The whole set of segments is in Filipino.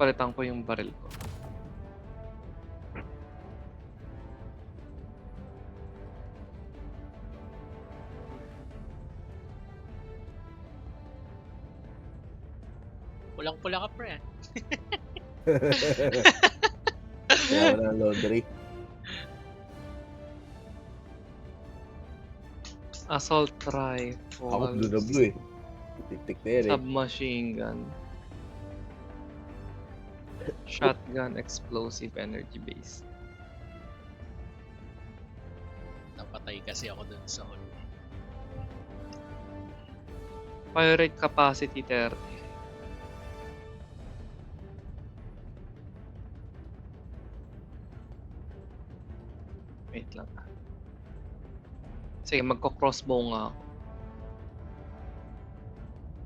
papalitan ko yung baril ko. Pulang-pula ka, pre. Kaya wala ng laundry. Assault Ako rifle. blue na blue eh. Tik-tik na yan eh. Submachine gun. Shotgun, explosive, energy base. Napatay kasi ako dun sa hall. Fire rate capacity 30. Wait lang. Sige, magko-crossbow nga ako.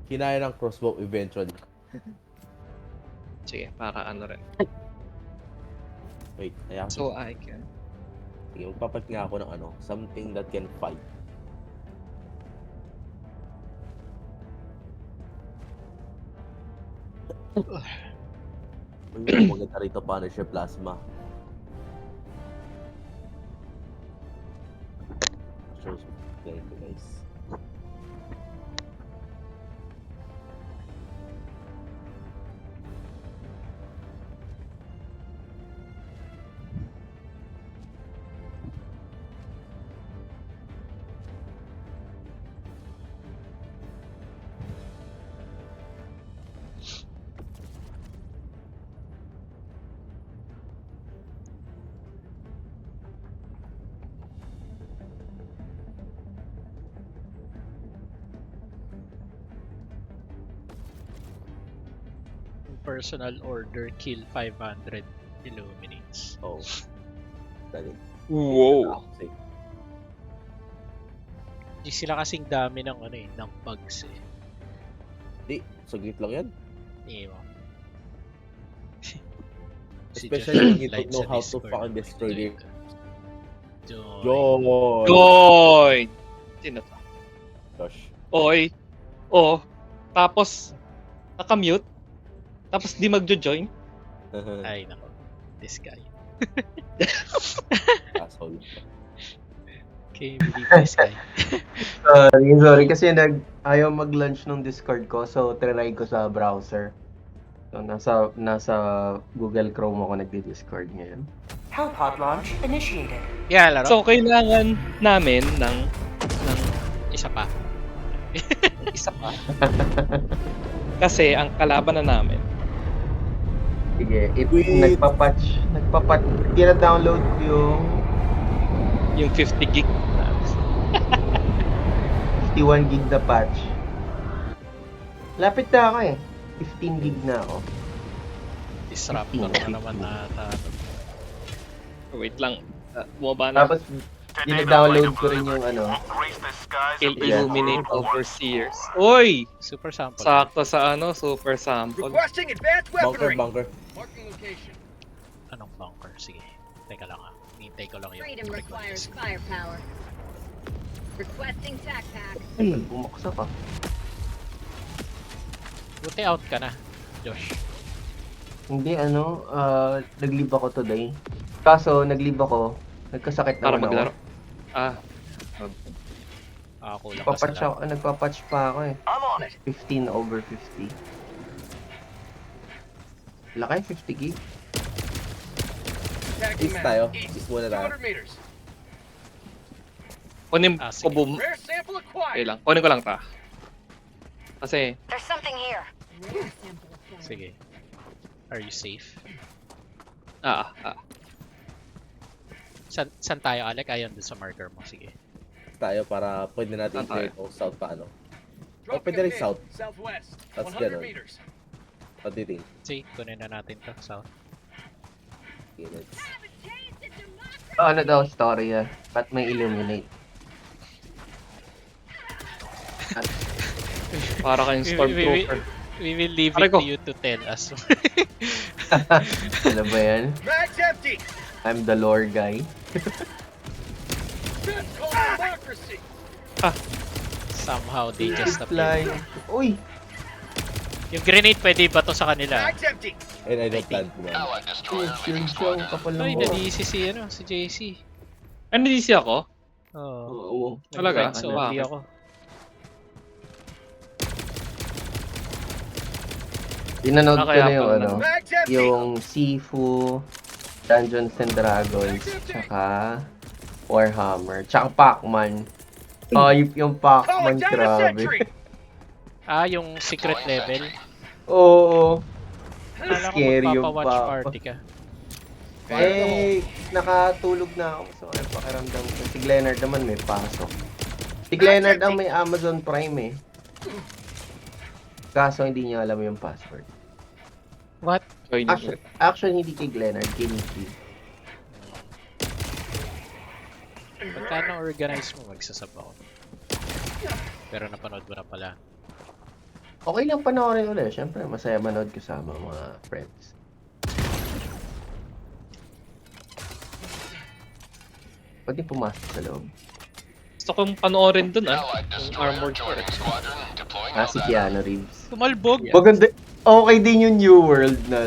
Kinaya ng crossbow eventually. Sige, para ano rin. Wait, kaya So I can. sige, magpapalit nga ako ng ano, something that can fight. Uy, maganda rito Punisher Plasma. Shows ganito guys. Personal order, kill 500 illuminates. Oh. Dali. Wow! Ako, Di sila kasing dami ng ano eh, ng bugs eh. Di, saglit lang yan. Ewan. Especially when you Light don't know sa how to Discord. fucking destroy Join it. ka. Join. Joy! Joy! Sino to? Gosh. Oy! Oh! Tapos, naka-mute? Tapos di magjo-join? Ay, nako. This guy. Asshole. Okay, believe this guy. Sorry kasi ayaw mag-launch ng Discord ko, so try ko sa browser. So nasa Google Chrome ako nagdi-Discord ngayon. Help pod launch initiated. Yeah, laro. So, kailangan namin ng Isa pa. isa pa. Kasi ang kalaban na namin, Sige, Wait. nagpa-patch, gina-download yung 50 gig. 51 gig na patch. Lapit na ako eh. 15 gig na ako. Disruptor na naman nata. Wait lang. Bumaba na. Tapos, gina-download ko rin yung ano. Kill Yeah. Illuminate Overseers. Oy! Super sample. Sakto sa ano, super sample. Requesting advanced Bunker, weaponry. bunker. Marking location. Anong bunker? Sige. Teka lang ah. Hintay ko lang yung Freedom requires request. firepower. Requesting tac pack. Ay, bumaksa pa. Buti out ka na, Josh. Hindi nag-leave ako today. Kaso, nag-leave ako. Nagkasakit Para naman maglaro. ako. Ah, Kulang ka sa laro. Nagpa-patch pa ako eh. I'm on it. 15 over 50. Laki, 50 gig. Tagging East map. tayo. East. East muna tayo. 200 meters. kunin Ah, ko sige. boom. Rare sample Okay acquired. lang. Kunin ko lang ta. Kasi, There's something here. Sige. Are you safe? ah. San tayo, Alec? Ayon dun sa marker mo. Sige. Tayo para pwede natin Saan tayo? i-clear itong south paano. Drop pwede rin coming in. south. Southwest. That's 100 ganun. meters. Pagdating. Sige, kunin na natin to. South. Okay, let's... Ano daw story ba't may illuminate? Para kayong stormtrooper. We will leave Aray it ko. to you to tell us. Ano ba yan? Mag's empty. I'm the lore guy. That's called democracy. Somehow they just appear. Fly. Uy! Yung grenade pwede ba to sa kanila? Mag's empty. And I don't plan to ban. Yun siya, ang kapal ng Ay, mukha. nadi-easy si ano, si JC. Ano DC ako? Oo. Oo. Talaga? So, Bakit? hindi ako. Pinanood ko Kaya na yung pala ano, Mag's empty. yung Sifu, Dungeons and Dragons, tsaka Warhammer, tsaka Pac-Man. Oh, yung Pac-Man, Calling down a grabe. sentry. Ah, yung secret level. Oo. Akala ko Scary yung magpapa-watch Pac. party ka. Eh, nakatulog na ako. So, ay, pakiramdam ko. Si Glenard naman may pasok. Si Glenard ang may Amazon Prime eh. Kaso hindi niya alam yung password. What? Join Actually hindi kay Glenard, kay Nikki. Pagkano organize mo, magsasab ako. Pero napanood mo na pala. Okay lang panoorin ulit. Siyempre, masaya manood kasama mga friends. Pwede pumasok sa loob. Gusto kong panoorin dun yung Armored Core. Si Keanu Reeves. Tumalbog! Maganda. Okay din yung New World na.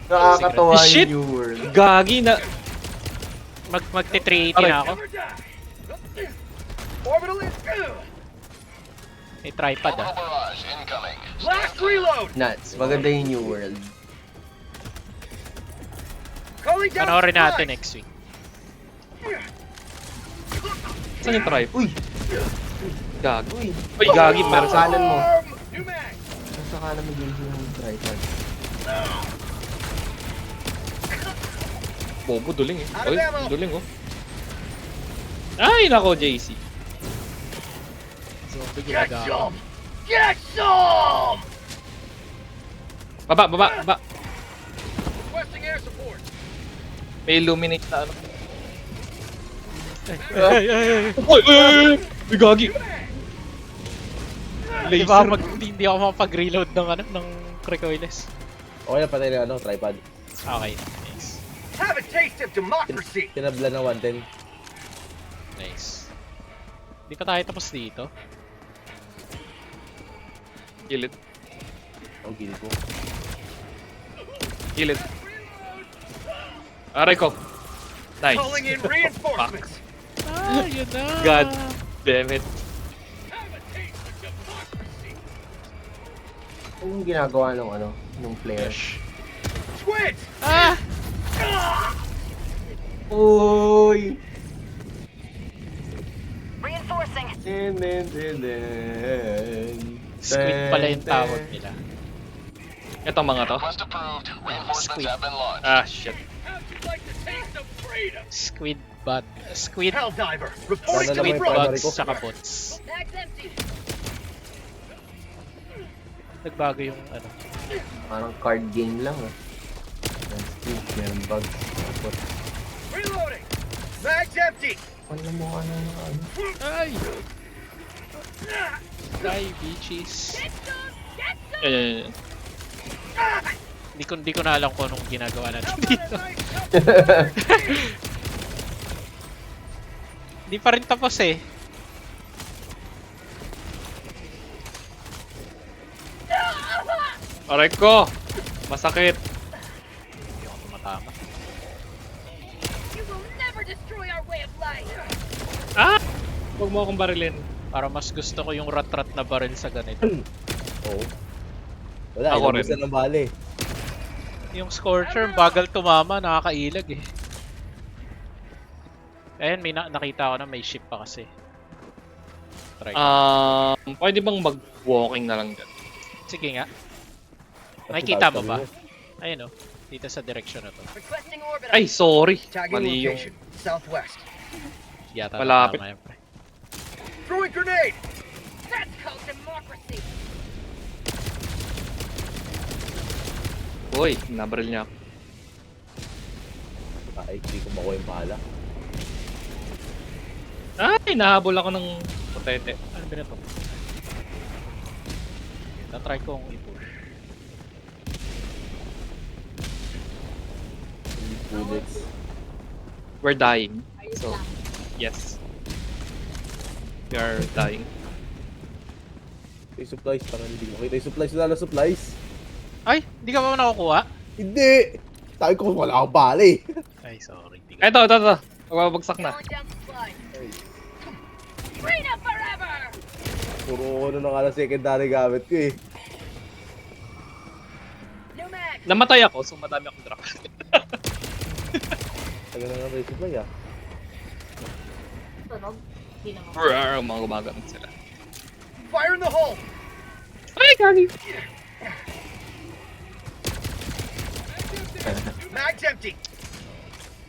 Nakakatawa Shit! yung New World. Gagi na... Magte-380 na ako. We're down. Orbital is. May tripod ah. Last reload. Nuts. Maganda yung New World. Calling down. Panoorin supply. natin next week. Saan yung tribe? Uy! Gagi. Uy! Uy, gagi. Meron sa... Kanan mo. New mag. Nasa kanan mo din yung tripod. Bobo, duling eh. Uy, duling oh. Ay, nako, JC. Zombie Get ginagawa. some. Get some. Baba, baba, baba. Requesting air support. May illuminate na ano. Ay, ay, ay. Uy, uy, uy, uy! Uy, gagi. Di ba hindi ako makapag-reload ng ano, ng recoilless. Okay na patay na ano, tripod. Okay, nice. Have a taste of democracy. Kinabla ng 110. Nice. Hindi pa tayo tapos dito. Gilid. Ang gilid ko. Gilid. Aray ko. Nice. Calling in reinforcements. Ah, yun na! God damn it. Have a taste of democracy. Ano yung ginagawa ng ano, ng player? Squid. Ah! Uy! Reinforcing. Squid pala yung tawag nila. Itong mga to. Squid. Ah, shit. How'd you like the taste of freedom? Squid bot. Squid Helldiver. Reporting Sana to naman the yung front. primary bots ko. tsaka bots. Bag's empty. Nagbago yung ano. Parang card game lang ah. Meron bugs. Reloading. Mag's empty. Ano mo ka na ano? Ay! Die, bitches. Yan, yan, yan. Hindi ko na alam kung anong ginagawa natin dito. Hindi pa rin tapos eh. Aray ko. Masakit. Hindi ako tumatama. You will never destroy our way of life. Ah! Huwag mo akong barilin. Para mas gusto ko yung rat-rat na baril sa ganito. Oo. Wala, Ako inabusan rin. ng bale. Yung Scorcher, bagal tumama, nakakailag eh. Ayan, may nakita ko na may ship pa kasi. Try ko. Pwede bang mag-walking na lang dyan? Sige nga. Kasi Nakikita mo sabi ba? mo, Ayun o. Dito sa direction na to. Requesting orbital. Ay, sorry. Tagging Mali yung... location. Southwest. Yata Malapit. na pre. Throwing grenade. That's called democracy. Uy, nabaril niya ako. Ay, hindi ko makuha yung bala. Ay, nahabol ako ng potete. Ano ba na to? Tatry kong i-push. Bullets. We're dying. So, yes. We are dying. Yung supplies, parang hindi ko makita yung supplies. Wala na supplies. Ay, hindi ka ba nakukuha? Hindi! Sabi ko, wala akong bali. Ay, sorry. Hindi Ay, ito. Magbabagsak na. Calling down supplies. Green up forever! Puro ano na nga na secondary gamit ko eh. New mag! Namatay ako, so madami akong drop. Tagal na naman yung supply ah. Tunog? Di naman. Brrr, mga gumagamit sila. Fire in the hole! Ay, gagi! Mag's empty!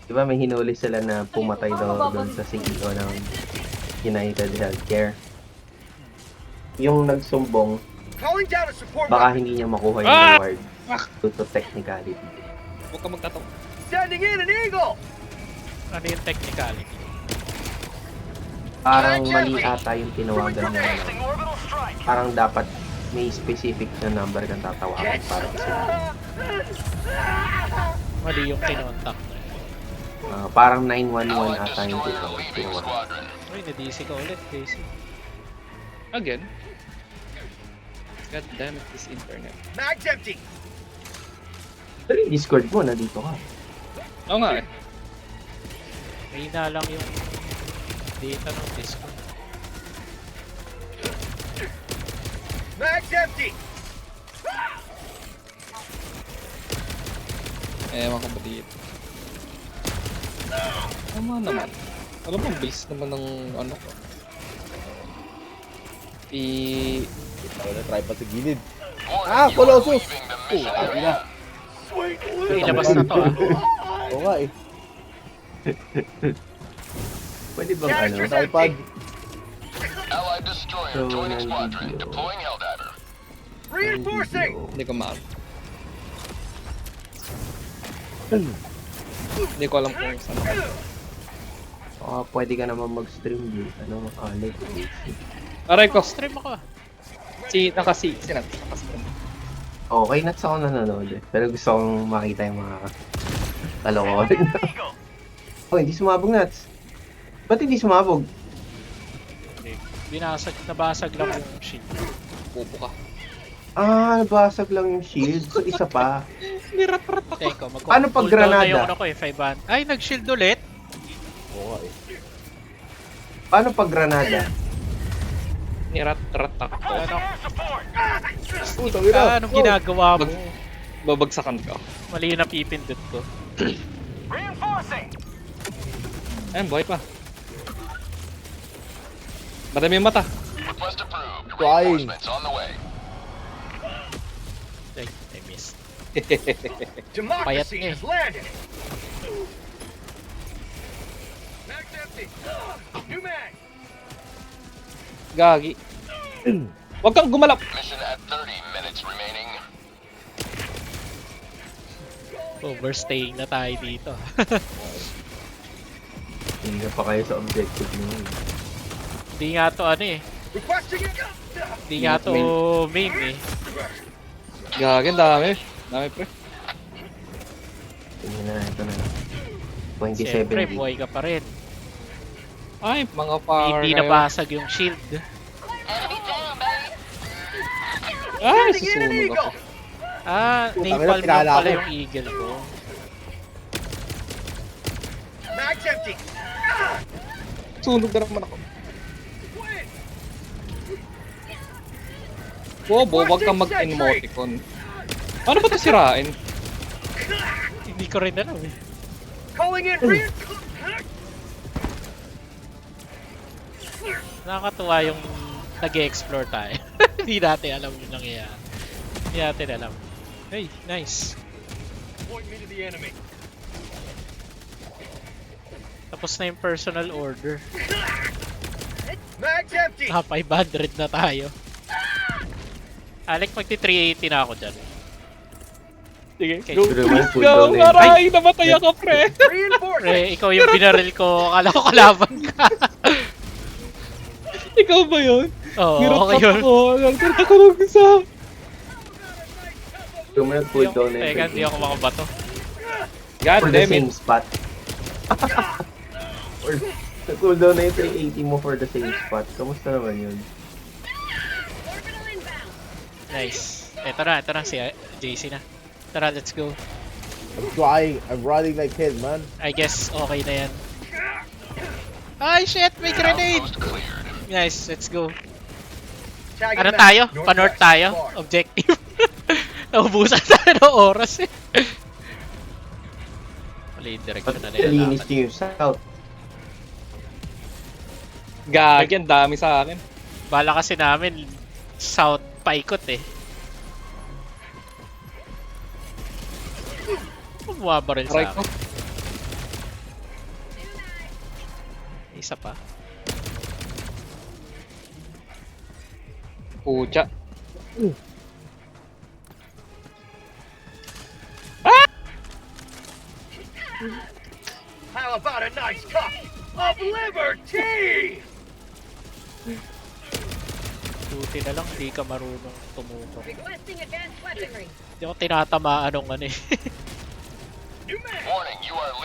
Diba may hinuli sila na pumatay daw doon sa CEO ng United Healthcare. Yung nagsumbong, Calling down a support baka weapon! hindi niya makuha yung Ah! reward due to technicality. Huwag ka magtatawa. Sending in an eagle! Ano yung technicality? Parang mali ata yung tinawagan niya. Parang dapat may specific na number kang tatawagan para kasi Mali yung kinontak na yun. parang 911 ata yung tinawagan. Uy, na-DC ka ulit, Casey. Again? God damn it, this internet. Mag's empty! Pero yung Discord mo, nandito ka. Oo nga eh. Mahina lang yung data ng Discord. Mag's empty! Ewan ko ba dito. Tama naman. Alam mo, ang bilis naman ng ano ko. Tagal na try pa sa gilid. Ah! Colossus! Oh, sabi na. Ilabas na to ah. Oo nga eh. Pwede bang ano? Tripod. So, ng video. Reinforcing! Hindi ko maal. Hindi ko alam kung saan ako. Pwede ka naman mag-stream dito. Ano, like, Aray ko! Stream ako ah. Nakastream. okay, nuts ako nanonood eh. Pero gusto kong makita yung mga kalokohan. Oh, hindi sumabog nuts. Ba't hindi sumabog? Nabasag lang yung shield. Pupo ka. Nabasag lang yung shield. So, isa pa. Teko, Paano pag granada? yung ano ko eh, 500. Ay, nag-shield ulit? Oo nga eh. Paano pag granada? Nirat-ratak ko. Ano? Putang ina! Anong ginagawa mo? Babagsakan ka. Mali na pipindot ko. Ayun, buhay pa. Madami yung mata. Crying! Ay, I missed. Democracy Payat has landed! Mag's empty! New mag! Gagi. Huwag kang gumalap. Overstaying na tayo dito. Hindi na pa kayo sa objective nyo. Hindi nga to ano eh. Requesting it! Hindi nga to main eh. Gagi, ang dami. Dami pre. Tingnan na, ito na. Siyempre, 27 buhay ka pa rin. Ay, mga power Hindi kayo. nabasag yung shield. Ay, Sending in an susunog eagle! ako. Napalm Putang ina, lang kilala pala ko. yung eagle ko. Mag's empty! Sunog na naman ako. Bobo, wag kang mag-emoticon. Paano ba ito sirain? Hindi ko rin alam eh. Calling in reinforcements! Nakakatuwa yung nag-explore tayo. Hindi natin alam yung nangyayari. Hindi natin alam. Hey, nice. Point me to the enemy. Tapos na yung personal order. Mag's empty! 500 na tayo. Alec, magti-380 na ako dyan. Sige, Okay. go, Pero please full go! down na yun. Aray, namatay ako, pre! Reinforcing! Pre, ikaw yung binaril ko. Akala ko kalaban ka. Ikaw ba yun? Oo, Nirapat okay yun. ako. Nagkaroon ako ng isa. Kung may cooldown na Teka, hindi ako makabato. God for the damn it. same spot. Or, cooldown na yung 380 mo for the same spot. Kamusta naman yun? Orbital Nice. Ito na si JC na. Tara, let's go. I'm trying. I'm running like hell, man. I guess okay na yan. Ay, shit! May grenade! Nice, let's go. Tagging Ano back. tayo? Northwest, Pa-north tayo? far. Objective. Naubusan tayo ng oras eh. Mali yung direction na Linis nilalakad. niyo yung south. Gagi, ang dami sa akin. Bala kasi namin, south paikot eh. Bumabaril sa Aray ko. akin. Isa pa. Pucha. How about a nice cup of liberty? Buti na lang, di ka marunong tumutok. Requesting advanced weaponry. Hindi ako tinatamaan ng ano eh. New man.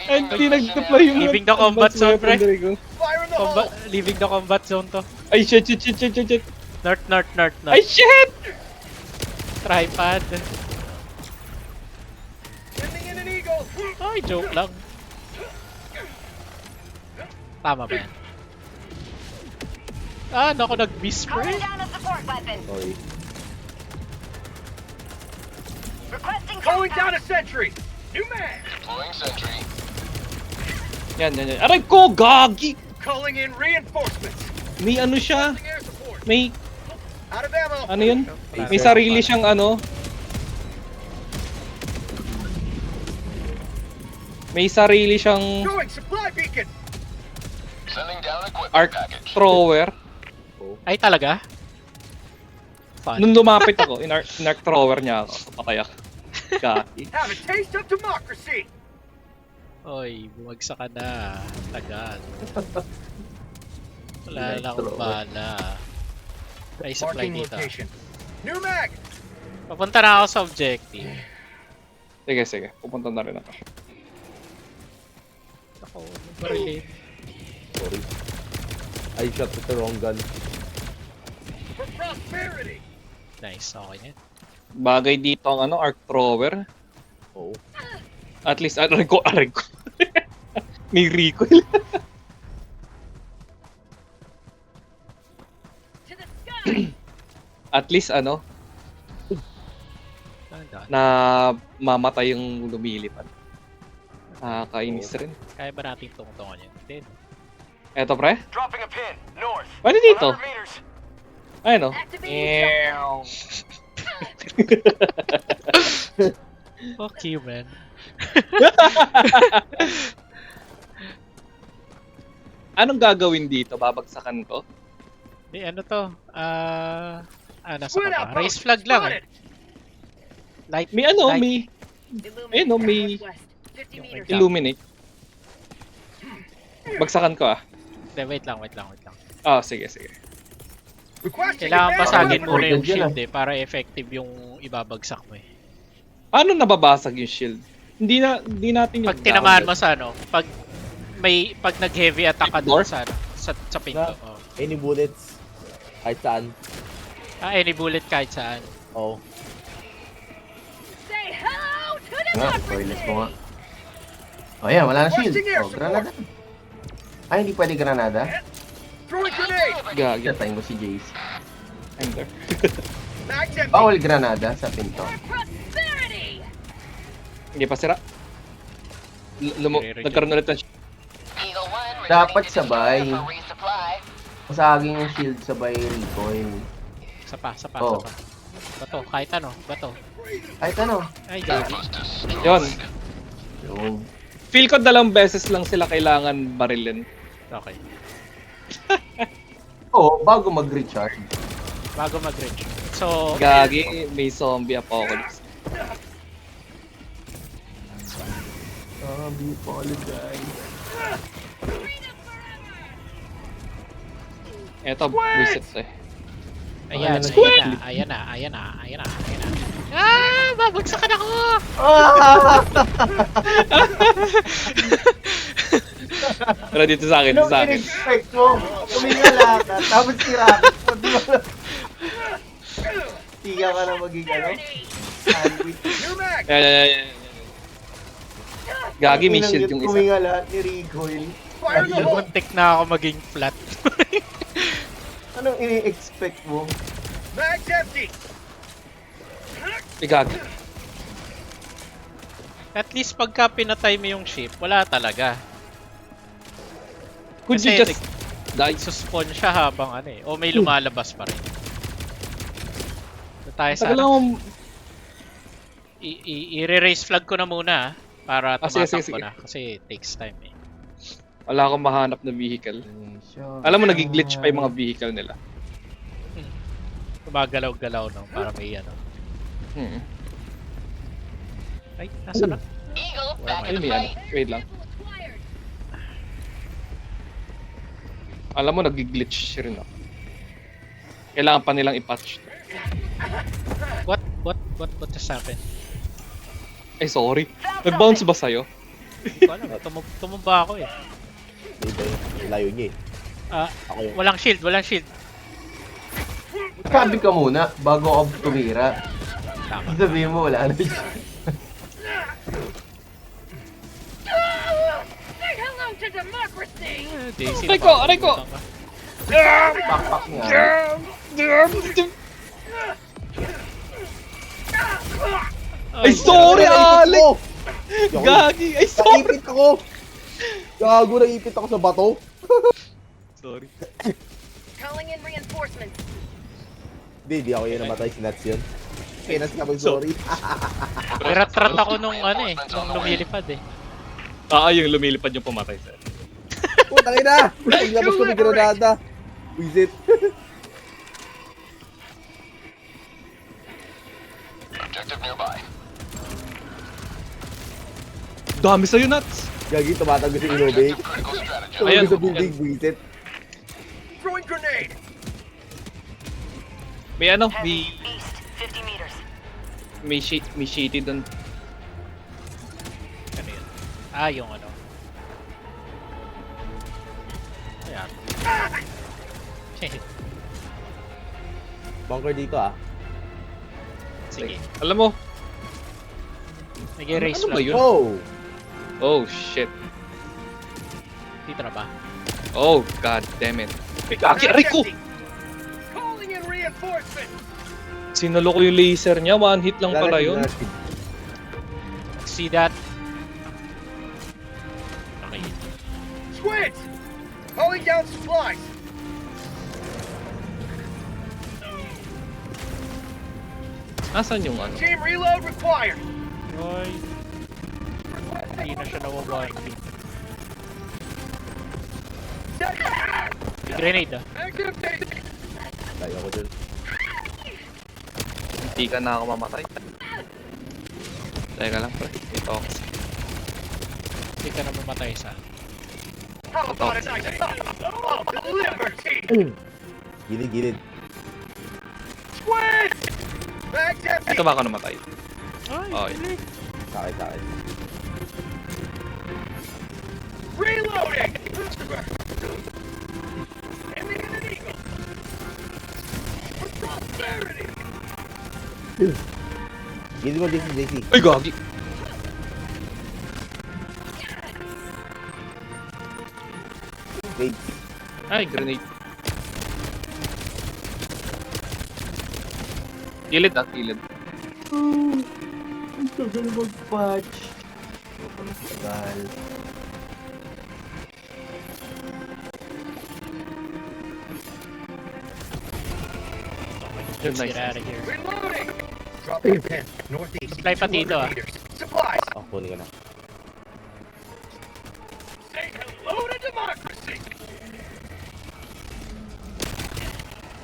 Ay, hindi nag-deploy yung Leaving the combat zone, pre. weaponry ko. Fire in the Combat, hole. leaving the combat zone to. Ay, shit. North. Ay, shit! Tripod. Sending in an eagle. Ay, joke lang. Tama ba yan? Ah, naku, nag-miss pre. Calling down a support weapon. Sorry. Requesting Calling down contact. a sentry. New man. Yan. Aray ko, gagi! Calling in reinforcements. May ano siya? Calling air support. May, Out of ammo. ano yun? May sarili siyang ano. May sarili siyang Going supply beacon. arc thrower. Ay, talaga? Fun. Nung lumapit ako, in arc thrower niya ako. Patay ako. Gagi. Have a taste of democracy. Oy, bumagsak ka na. Tagal. Wala lang akong bala. Ay, supply Marking dito. location. New mag. Papunta na ako sa objective. Sige. Pupunta na rin ako. Ako, barilin. Sorry. I shot with the wrong gun. For prosperity. Nice, okay na. Bagay dito ang ano, arc thrower. Oh. At least, aray ko. May recoil. To the sky! At least, ano, Dahan-dahan. na mamatay yung lumilipad. Nakakainis rin. Kaya ba natin tungtungan yun? Hindi. Eto, pre. Dropping a pin. North. Pwede dito. 100 meters. Ayun, oh. Activating Fuck you, man. Anong gagawin dito? Babagsakan ko? Di, ano to? Nasa Split baba. out. Race flag lang eh. Spotted. Light. May ano, light. may Illuminate no, may- northwest. 50 Yung meters. may- illuminate. Bagsakan ko, ah. Hindi, wait lang. Ah, sige. Requesting Kailangan advanced basagin weaponry. muna yung Ordered yun, shield eh, para effective yung ibabagsak mo eh. Ano nababasag yung shield? Hindi natin yung Pag tinamaan mo sa ano, pag nag-heavy attack ka Door? doon sa ano, sa pinto. Na- Oh. Any bullets? Kahit saan. Any bullet kahit saan. Oh. Say hello to Nga, toilet democracy! ko nga. Oh, yan, wala na shield. Requesting air Oh, granada. Ay, hindi pwede granada. Throwing grenade. Gagi. Tatayin ko si Jace. Enter. Mag's empty. Bawal granada sa pinto. For prosperity! Hindi pa sira. Nagkaroon ulit ng shield. Dapat sabay. Masaging yung shield sabay recoil. Sa pa. Oh. Bato, kahit ano, bato. Ay, ano? Ay, gabi. Yun. Yung... Feel ko 2 beses lang sila kailangan barilin. Okay. Oo, bago mag-recharge. Bago mag-reach. So, Gagi, may zombie apocalypse. Sabi po ulit, guys. Eto, reset eh. ayan na. Babagsakan ako! Pero dito sa akin, dito Anong sa akin. in-expect mo? Tumingala ka, tapos si Rocket. Sige, Bigyan ka na maging ano? Sandwich. New mag. Yan. Gagi, may shield yung isa. Kuminga lahat ni Recoil. Fire in the hole. Muntik na ako maging flat. Anong ini-expect mo? Mag's empty. Ay, gagi. At least pagka pinatay mo yung ship, wala talaga. Could Kasi you just die? Suspawn siya habang ano eh. O may lumalabas pa rin. So, tayo sa Tagal lang akong... i-raise flag ko na muna para sige, tumatakbo sige. na. Kasi it takes time eh. Wala akong mahanap na vehicle. Alam mo, nag-glitch pa yung mga vehicle nila. Gumagalaw-galaw no, para may ano. Ay, nasa na? Eagle Where back am I? in Ayun, the may ano. fight. Wait lang. Acquired. Alam mo, nag-glitch rin ako. Kailangan pa nilang i-patch. What just happened? Ay, sorry. Nag-bounce ba sa'yo? Hindi ko alam. Tumumba ako eh. Iba yung layo niya eh. Ah, Ako yung... walang shield. Sabi ka muna, bago ako tumira. Tama. Sabihin mo, wala na siya. Say hello to democracy! Daisy, Aray ko, aray ko! Pakpak nga. Ay, sorry, Alex! Oh! Gagi! Ay, sorry! Naipit ako! Gago, naipit ako sa bato. Sorry. Calling in reinforcements. Hindi ako yung namatay. Sinats yun. Sinats ka, sorry. Rat ako nung ano eh, nung lumilipad eh. Yung lumilipad yung pumatay sir. Putang ina! Paglabas ko may granada. Visit. Dami sa'yo, Nuts! Gagi, tumatago si Inobay. Ayan. Tumago sa building, visit. Throwing grenade. May ano, Heavy east, 50 meters. may shitty dun. Ano yun? Ah, yung ano. Ayan. Bunker dito ah. Sige. Alam mo, Nag-erase ano ba flag. yun? Oh! Oh, shit. Dito na ba? Oh, god damn it. Gagi, aray ko! empty. Calling in reinforcements. Sinalo ko yung laser niya, one hit lang pala yun. See that? Okay. Squids. Calling down supplies. Nasaan yung ano? Team reload required. Ay. Hindi na siya nawawagi. May grenade ah. Mag's empty. Tayo ako dun. Hindi ka na ako mamatay. Teka lang, pre. Ito ako. Hindi ka na mamatay sa. How about a nice oh, liberty? Gilid. Squids. Mag's empty. Ito ba ako namatay? Ay, Okay. Sakit. Reloading. Aiming at an eagle. For prosperity. Gilid mo, JC. Ay, gagi! Wait. Ay, grenade. Gilid gilid. Ang tagal mag-patch. Ang tagal. Yun, let's nice. get out of here. Reloading. Dropping a pin. Northeast. Supply pa dito, 200 meters. Supplies. Oh, kunin ko na. Say hello to democracy.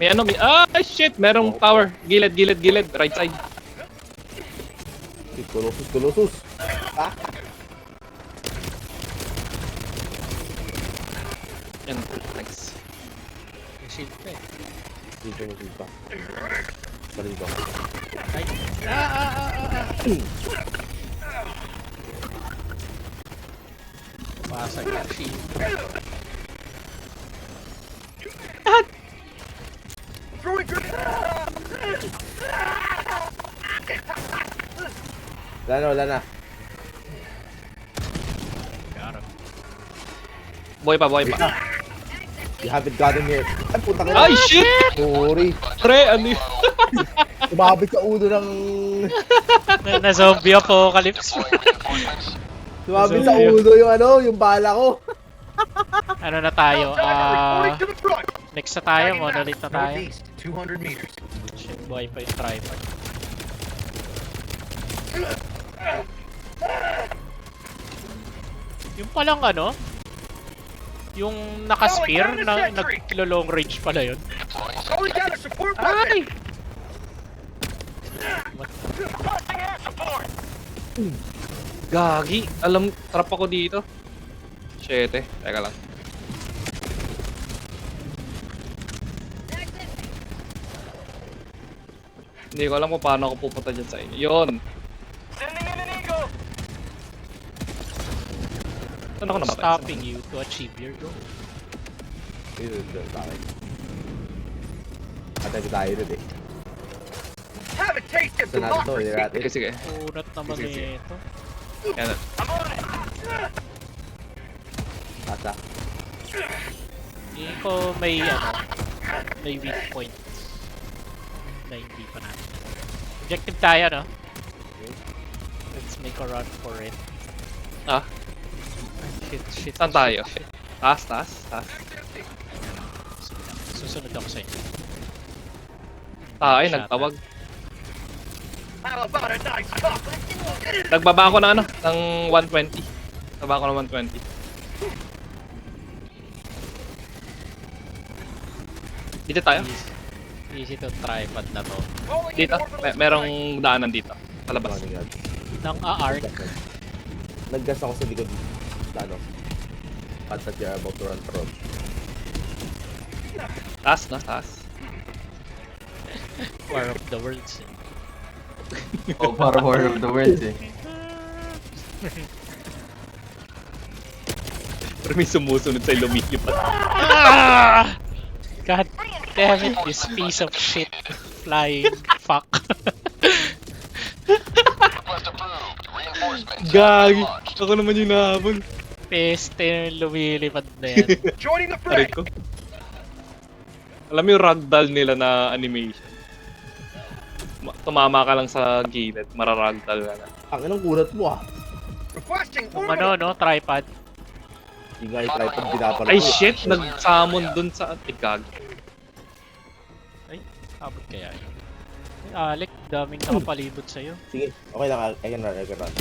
May ano, may... Ah, shit! Merong tower. Gilid. Right side. Colossus. Yan, nice. May shield pa eh. Dito mo dito. Balik ko. Ay. Pasag yung shield. Throwing grenade. Wala na. Garo. Buhay pa, buhay pa. You haven't gotten here. Ay, puta ka Ay, shit! Sorry. Pre, ano yun? Tumabit sa ulo ng... Na-zombie apocalypse. Tumabit sa ulo yung yung bala ko. Ano na tayo? Reporting to the front. Next na tayo, monolith na tayo. Northeast, 200 meters. Shit, buhay pa yung tripod. Yung palang ano? Yung naka-spear na nag-long range pala yun. Calling down a support weapon. Ay! Requesting air support. Gagi. Alam, trap ako dito. Shit eh. Teka lang. Hindi ko alam kung paano ako pupunta dyan sa inyo. Yun. Sending in an eagle. Saan ako namatay? Stopping you to achieve your goal. Ito tayo. Atay ko tayo dun eh. Have a taste of Gusto natin to, democracy. natin. Sige, sige. Unat naman Sige. ito. Yan. I'm on it. Asa. Hindi ko may may weak points na hindi pa natin. Objective tayo, no? Let's make a run for it. Ah, Shit. saan tayo? Taas, taas, taas. Susunod ako sa inyo. Ay, nagtawag. How about a nice cup? Nagbaba ako ng ano, ng 120. Nagbaba ako ng 120. Dito tayo. Easy to tripod na to. Rolling Dito. in orbital strike. Merong daanan dito. Sa labas. Nang a-arc. Naggas ako sa likod. Sa ano? Pads that you're about to run from. Taas na, taas. War of the Worlds. Oh, para War of the Worlds eh. Pero may sumusunod sa lumilipad. Ah! God damn it, this piece of shit flying fuck. Gagi. Ako naman yung nahabol. Peste yung lumilipad na yan. Joining the Aray fray. ko. Alam mo yung ragdoll nila na animation. Tumama ka lang sa gilid, mararagdoll ka na. Ang inang kurat mo ah. Requesting Kung orbital. ano, no, tripod. Yung nga i-try pag pinapala Ay ko. shit, nag-summon dun sa atikag. Ay, abot kaya yun. Ay, Alec, daming nakapalibot sa'yo. Sige, okay lang. I can run.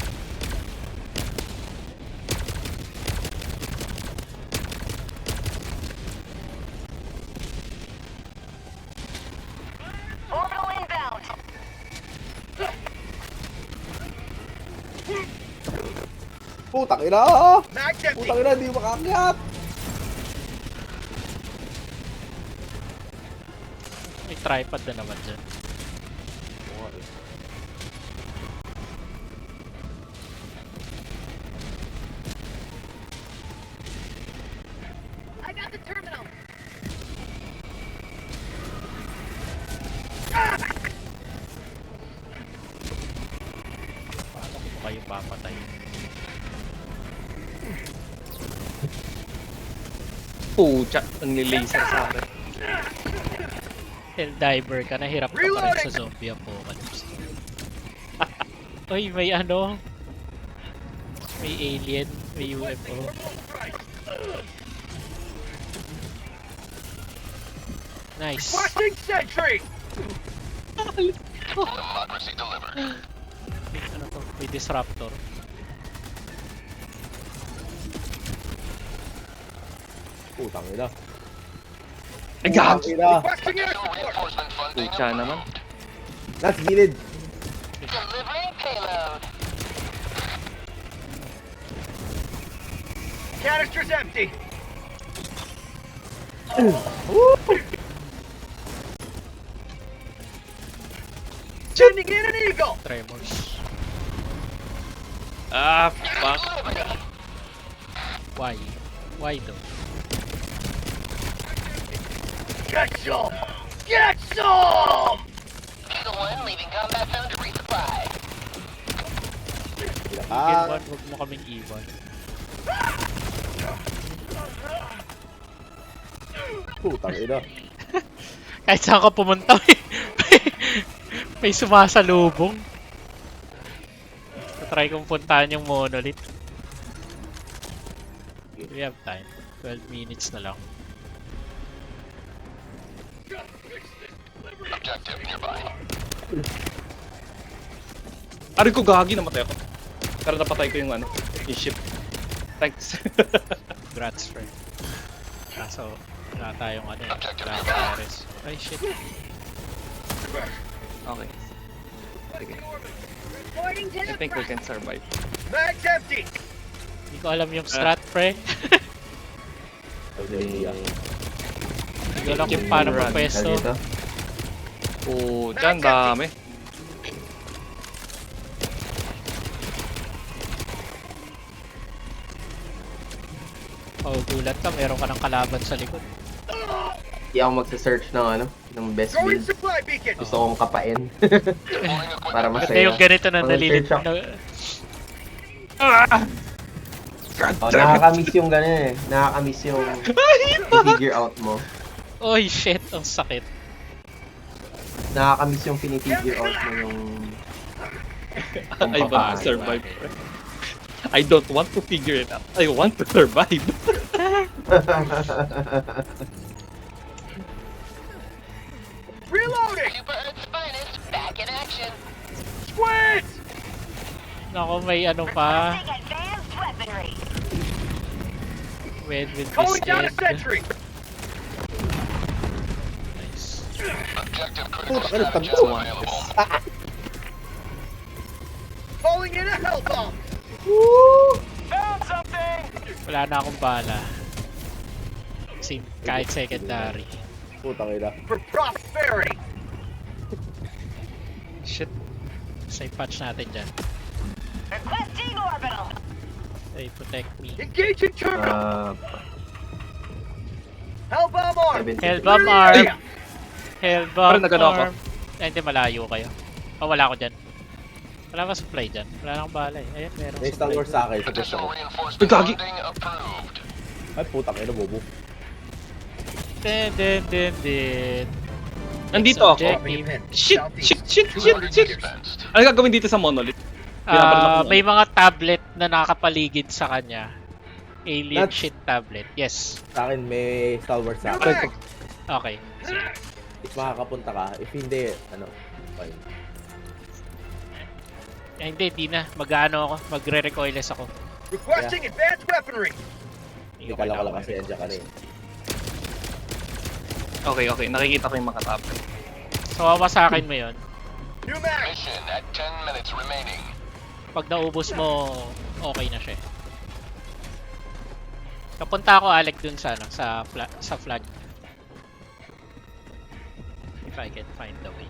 Orbital inbound. Putang ina! Mag's empty. Putang ina, hindi makakyat! May tripod na naman dyan. I got the terminal. Paano ko ba kayo papatay? Pucha, nanglilaser sa akin. Helldiver ka, nahirap ka pa rin Reloading! sa zombie apocalypse. Uy, may ano? May alien, may UFO. Nice. Requesting sentry. May ano to? May disruptor. Putang ina. Ay gag! Putang ina. Requesting air support. Pucha naman. Nasa gilid. Delivering payload. Canister's empty. Sending in an eagle. Tremors. Ah, fuck. Why? Why though? Get some. Get some. Eagle 1 leaving combat zone to resupply. Iwan, huwag mo kaming iwan. Putang ina. Kahit saan ka pumunta, may sumasalubong. Try kong puntahan yung monolith. We have time. 12 minutes na lang. Objective nearby. Aray ko, gagi, namatay ako. Pero napatay ko yung ano, yung ship. Thanks. Congrats, friend. Kaso, wala tayong ano eh. Wala tayong Ares. Ay, shit. Okay. Sige. Reporting to I the think we front. can survive. Mag's empty. Hindi ko alam yung strat, pre. Hindi. Hindi ko alam kung paano Run. pwesto. Dito. Oh, dyan dami. Oh, gulat ka. Meron ka ng kalaban sa likod. Hindi ako magsa-search ng ano, ng best Throwing build. supply beacon. Gusto kong kapain. Para Kasi masaya. yung ganito na Pang nalilid. search ako. God Oh, damn it. nakakamiss yung gano'n eh. Nakakamiss yung figure out mo. Oy, shit. Ang sakit. Nakakamiss yung pinifigure out mo yung... I want to survive. I don't want to figure it out. I want to survive. Reloading. Super Earth's finest, back in action. Squids. Nako, may ano pa. Requesting advanced weaponry. With this Calling down a end. sentry. Nice. Objective Puta ka, strategy nagtagpo. available. Calling in a hell bomb. Found something. Wala na akong bala. Kasi kahit secondary. Putang ina. For prosperity. Shit. Say patch natin dyan. Requesting orbital. Say protect me. Engaging terminal. Hell bomb arm. 7 Hellbomb Ay! arm! Hellbomb Parang nagano ako. arm! Ay, hindi, malayo kayo. Oh, wala ako dyan. Wala ba supply dyan? Wala nang bala eh. Ayun, meron May Star Wars sa akin. Sa gusto Additional ko. reinforcement Gagi. funding approved. Ay, putang ina, bobo. Din. Nandito Next ako. objective. Shit, shit, shit, shit, shit. Ano gagawin dito sa monolith? May mga tablet na nakakapaligid sa kanya. Alien That's- shit tablet. Yes. Sa akin, may Star Wars sa akin. Okay. Sige. If makakapunta ka, if hindi, ano, fine. Eh, hindi na. Mag-ano ako. Magre-recoilless ako. Requesting advanced weaponry. Hindi ka lang kasi andyan ka na eh. Okay, okay. Nakikita ko yung mga tablet. So, wawasakin mo yun. New mag. Mission at 10 minutes remaining. Pag naubos mo, okay na siya. Kapunta ako, Alec, dun sa, ano, sa flag. If I can find the way.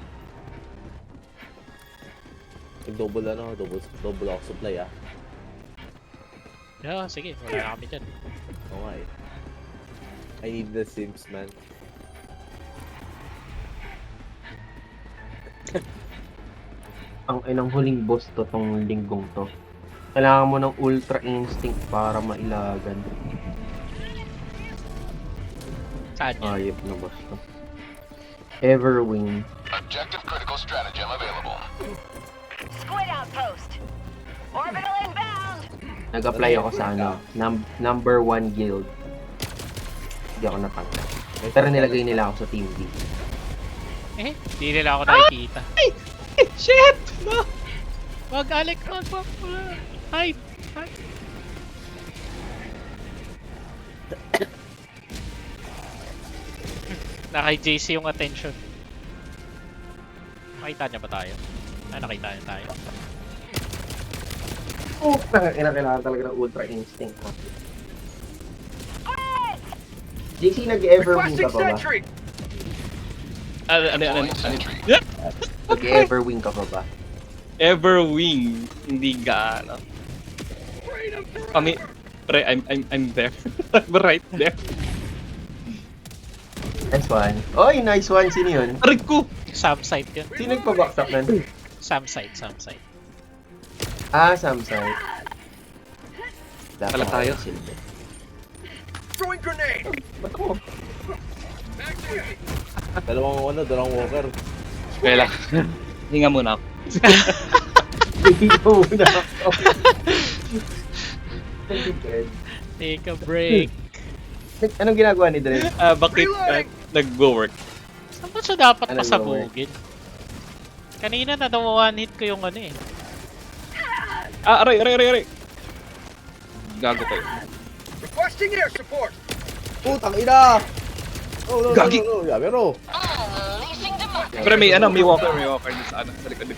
Double ano, double ako supply ah. Yeah, sige. Wala na kami dyan. Oo nga eh. I need the Sims, man. Ang inang huling boss to tong linggong to. Kailangan mo ng ultra instinct para mailagan. Saan yan? Ayop na boss to. Everwing. Objective critical stratagem available. Squid outpost. Orbital inbound. Nag-apply ako sa ano, number 1 guild. Hindi ako natanggap. Pero nilagay nila ako sa team D. Eh, di nila ako nakikita. Shit! No! Wag, Alec, wag. Hype. Naka-JC yung attention. Nakita niya ba tayo? Nakita niya tayo. Oh, kailangan talaga ng ultra instinct mo. JC, nag-everwing ka Requesting pa ba? sentry. Ano? Yeah! Nag-everwing ka pa ba? Everwing. Hindi gaano. Kami, pre, I'm there. I'm right there. Nice one. Oy, nice one. Sino yun? Aray ko! Sam site yun. Sino nagpabaksak nun? Sam site. Samsung. Pala tayo. Throwing grenade. Ba't mo? Back to you. Dalawang walker. Kaya lang. Hinga muna ako. Hindi ko muna ako. Take a break. Anong ginagawa ni Dred? Bakit nag-go-work? Saan ba siya dapat Ano pasabugin? Kanina na one hit ko yung ano eh. Aray. Gago kayo. Requesting air support. Putang ina! No. Gagi. Yeah, pero. Unleashing democracy. Pero may walker dun sa ano, sa likod.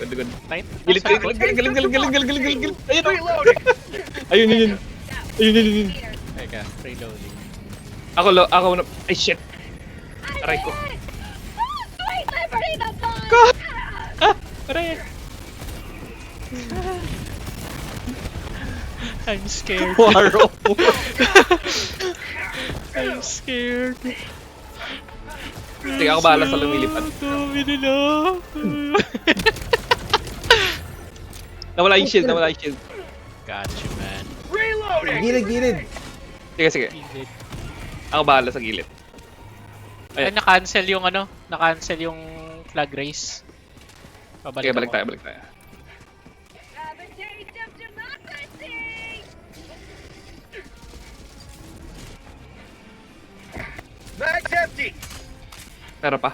Night? Galit. Ayun. Reloading. Ayun. Teka, reloading. Ako na. Ay, shit. Aray ko. Sweet liberty, the bomb! God! Aray! I'm scared. Waro. I'm scared. Sige, ako bahala sa lumilipad. Dami nila. Nawala yung shield. Gotcha, man. Reloading. Gilid. Sige. Indeed. Ako bahala sa gilid. Ay, na-cancel yung ano? Na-cancel yung flag race. Okay, balik tayo. Have a taste of democracy! Mag's empty. Pero pa.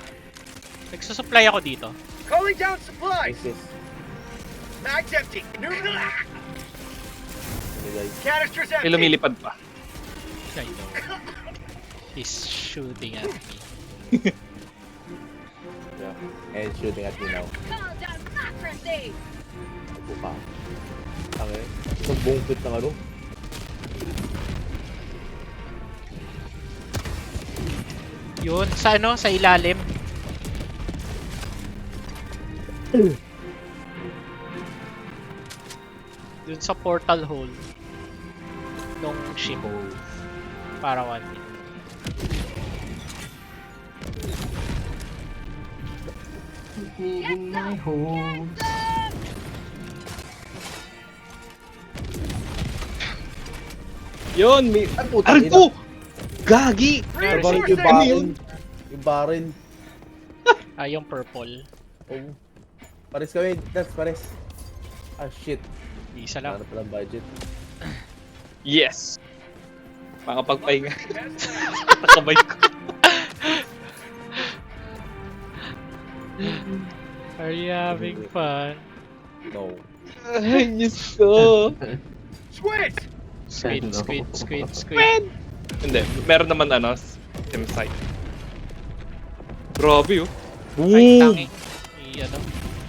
Nagsusupply ako dito. Calling down supplies. Nice. Mag's empty. Ano guys? Canister's May empty. lumilipad pa. I know. He's shooting at me. Yeah. And shooting at me now. Call democracy! Ako pa. Tangin. Isang buong pit ng ano? Yun, sa ano? Sa ilalim. Dun sa portal hole. Nung ship. Para one hit. In my home. Yun, may... Ay, putang Aray ina. ko! Gagi! Parang Reinforcing. yung baril. Yung baril. Ah, yung purple. Oh. Pares kami. That's pares. Ah, shit. Isa lang. Ano palang budget? Yes! Makapagpahinga. Nakabay ko. Are you having fun? No. Ay, Diyos ko. Squid. Squid, No. squid, squid, squid. Hindi, meron naman ano, sim site. Grabe oh. Ay, Boom! tangi. Ano?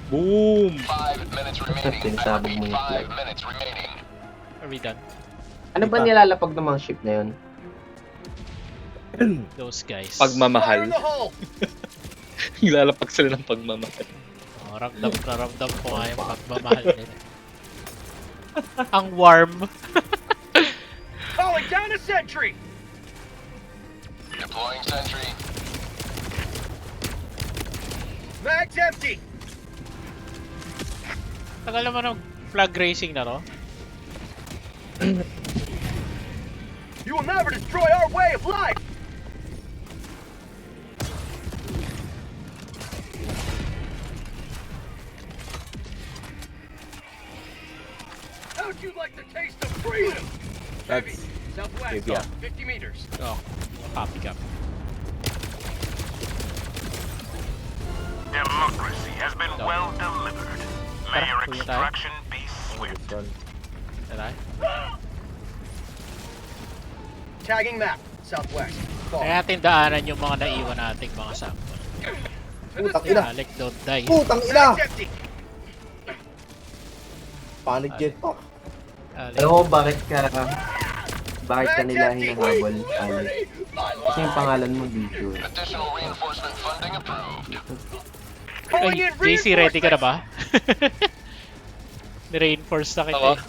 Boom! Sinasabog mo yung flag. Are we done? Ano ba nilalapag ng mga ship na yun? Those guys. Fire Pagmamahal. in the hole. Lalapag sila ng pagmamahal. Oh, ramdam ko nga yung pagmamahal nila. Ang warm. Calling down a sentry. Deploying sentry. Mag's empty. Tagal naman ng flag racing na to. You will never destroy our way of life. How'd you like the taste of freedom? Heavy. That's... Southwest. Maybe, yeah. 50 meters. Oh, copy ka. Democracy has been No. well delivered. May Tara, your kuya tayo. extraction be swift. This one. Tara. Tagging map. Southwest. Far. Kaya natin daanan yung mga naiwan nating mga sample. Putang ina. Alec, don't die. Putang ina! Mag's empty. Panic jetpack. Alec. Ewan ko bakit ka nila hinahabol, Alex. Kasi yung pangalan mo dito. Additional reinforcement funding approved. Calling Ay, in JC, ready ka na reinforcements. ba? Ni-reinforce na kita eh.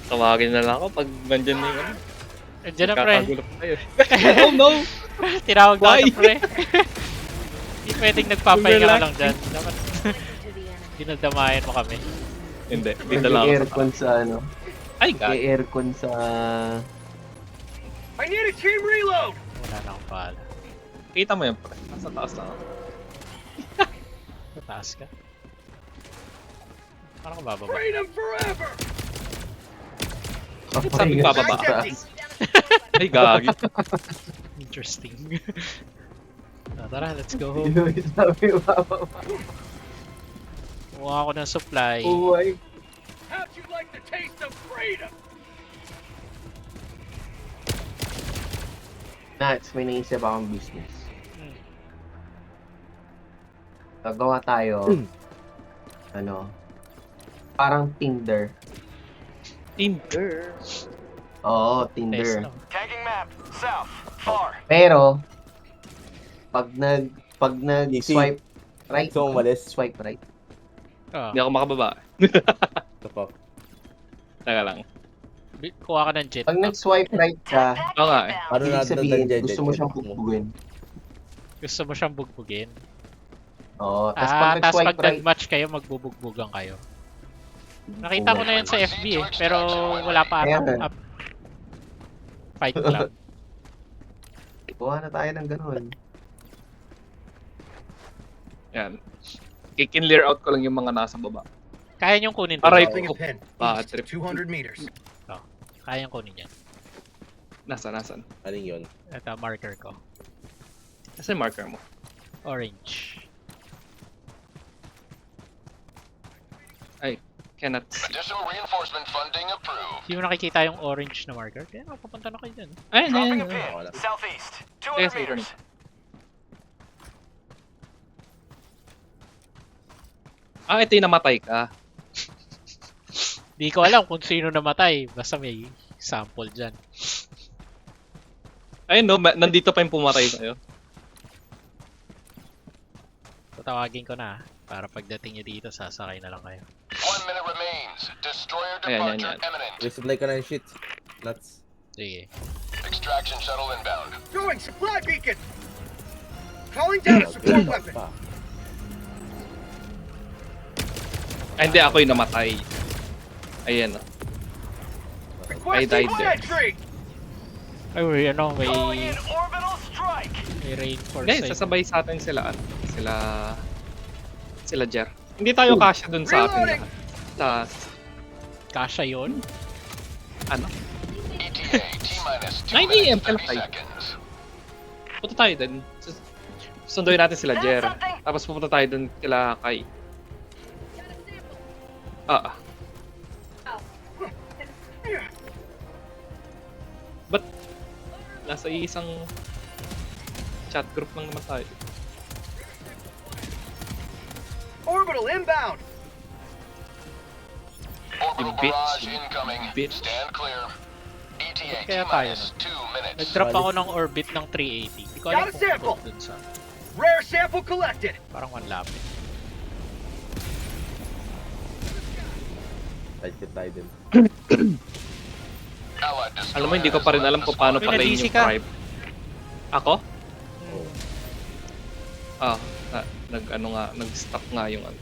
Tawagin na lang ako pag nandyan na yung ano. Andiyan na, pre. Kakagulo pa tayo. Oh no! Tinawag na Why? kita, pre. Hindi pwedeng nagpapahinga ka lang dyan. Dapat To the enemy. dinadamayan mo kami. Hindi, dito lang ako sa Aircon sa ano. Ay, God. Aircon sa... I need a team reload! Wala na akong pala. Kita mo yun, pre. Nasa taas na ako. Mataas ka. Parang bababa. Freedom forever! Bakit sabi bababa? Back empty. Ay, gagi. Interesting. Tara, let's go home. Sabi bababa. Kumuha ako ng supply. Uway. How'd you like the taste of freedom? Nats, may naisip akong business. Hmm. Gagawa tayo, ano, parang Tinder. Tinder. Oo, Nice, Tinder. no? Tagging map. South. Far. Pero, pag Easy. swipe right, Gusto mong umalis? swipe right. Oh, Hindi ako makababa. Ito po. Teka lang. kuha ka ng jet. Pag nag-swipe right ka, Oo nga eh. Ano ibig sabihin, dyan, gusto mo siyang bugbugin. Gusto mo siyang bugbugin. Oo, tapos pag Tapos nag-swipe pag right, nag-match kayo, magbubugbugan kayo. Nakita ko na yun sa FB eh, pero wala pa Kaya atang nga. up. Fight Club. kuha na tayo ng ganun. Yan. Kikin-lear out ko lang yung mga nasa baba. Kaya niyong kunin to. Aray Dropping a ko. pin. Ah, East, trip. 200 meters. Kaya niyong kunin yan. Nasaan? Aling yun? Ito, marker ko. Kasi marker mo. Orange. Ay, cannot see. Additional reinforcement funding approved. Hindi mo nakikita yung orange na marker. Kaya papunta na kayo dyan. Ay, Dropping a ayun. pin. Wala. Southeast. Yes, 200 meters. Ah, ito yung namatay ka. Di ko alam kung sino namatay. Basta may sample dyan. Ayun no, nandito pa yung pumatay sa'yo. Tatawagin ko na para pagdating nyo dito, sasakay na lang kayo. 1 minute remains. Destroyer Ayan, departure yan. imminent. Resupply ka na yung shit. Nuts. Sige. Extraction shuttle inbound. Going supply beacon! Calling down a support weapon! Pa. Ay, hindi, ako yung namatay. Ayan. Requesting died there. entry! Ay, may Calling in orbital strike. may reinforce. Guys, sasabay sa atin sila, sila Jer. Hindi tayo kasya dun sa atin Reloading! lahat. Kasha yun? Ano? ETA T-minus 2 9 AM minutes pala 30 tayo. seconds. Punta tayo dun. Sunduin natin sila Jer. Tapos pupunta tayo dun kila Kai. Ah. Ba't nasa isang chat group lang naman tayo? Orbital inbound! Orbital bitch. barrage incoming. Bitch. Stand clear. ETA Kaya tayo T-minus 2 minutes. Nag-drop ako ng orbit ng 380. Hindi ko alam Got a kung sample. abot dun sa Rare sample collected! parang manlapit. Tight tayo din. Allied destroyer Alam mo, hindi ko pa rin alam kung paano Uy, patayin na-DC yung ka. tribe. Ako? Oh. Ah, nag-stop nga yung ano.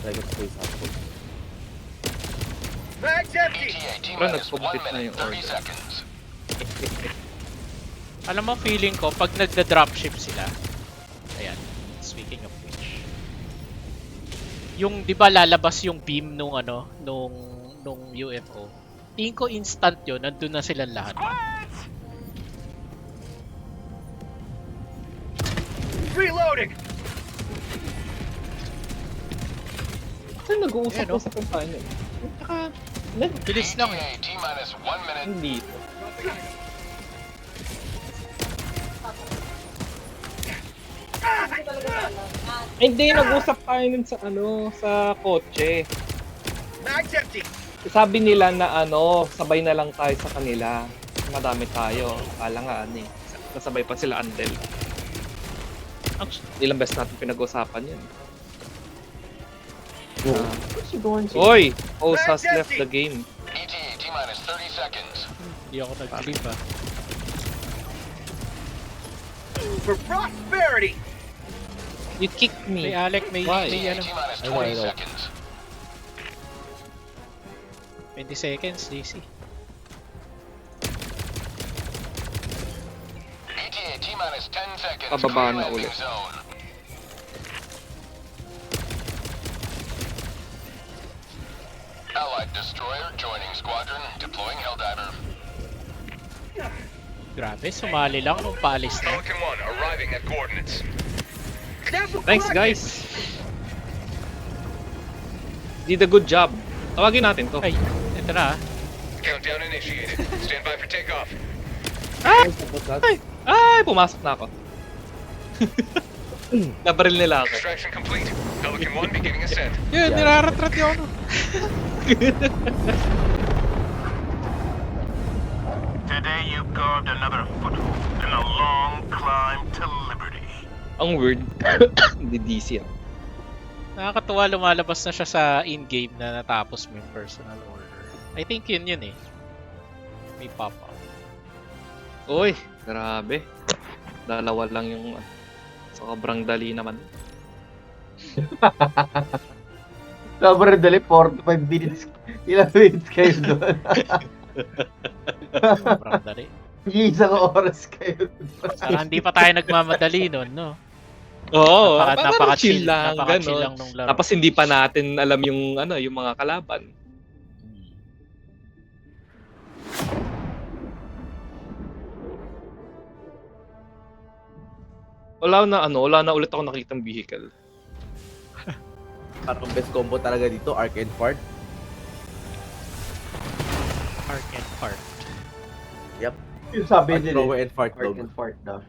Like a space sample. Bag's empty! ETA Bro, T-minus 1 nag-complete na minute yung 30 order. seconds. Alam mo, feeling ko, pag nagda-dropship sila, ayan, speaking of which, yung, di ba lalabas yung beam nung UFO, tingin ko instant yun, nandun na silang lahat. Reloading! Saan nag-uusap Ayan, oh. sa kampanya? Bilis lang eh. ETA T-minus 1 minute. Hindi. Hindi, nag-usap tayo nun sa sa kotse. Bag's empty! Sabi nila na sabay na lang tayo sa kanila. Madami tayo. Kala nga nasabay pa sila Andel. Ilang beses natin pinag-usapan yun. What's he going to? Oy! Host has left the game. ETA T-minus 30 seconds. Hindi ako nag-leave ah. For prosperity! You kicked May me. Alec, may Why? ano, T-minus I know, 20 I know. seconds. 20 seconds, JC. ETA T-minus 10 seconds. Pababa na Landing ulit. zone. Allied destroyer joining squadron. Deploying Helldiver. Grabe, sumali lang nung paalis na. Pelican 1 arriving at coordinates. Thanks, guys. Did a good job. Tawagin natin to. Ay, ito na ah. Countdown initiated. Stand by for takeoff. Ay, pumasok na ako. Nabaril nila ako. Extraction complete. Pelican 1 beginning ascent. Yun, niraratrat yung ano. Today you carved another foothold in a long climb to liberty. Ang weird. Hindi DC ah. Nakakatuwa, lumalabas na siya sa in-game na natapos mo yung personal order. I think yun eh. May pop-up. Uy, grabe. Dalawa lang yung sobrang dali naman. Sobrang dali, 45 minutes. Ilang minutes kayo doon? Sobrang dali. Isang oras kayo doon. Parang hindi pa tayo nagmamadali nun, no? Oo, Napaka-chill lang, napaka-chill gano'n. lang nung laro. Tapos hindi pa natin alam yung yung mga kalaban. Wala na ulit ako nakitang vehicle. Parang best combo talaga dito, Arc and Fart. Arc and Fart. Yep. Yung sabi Arc nila, thrower and fart fart dog. and fart daw.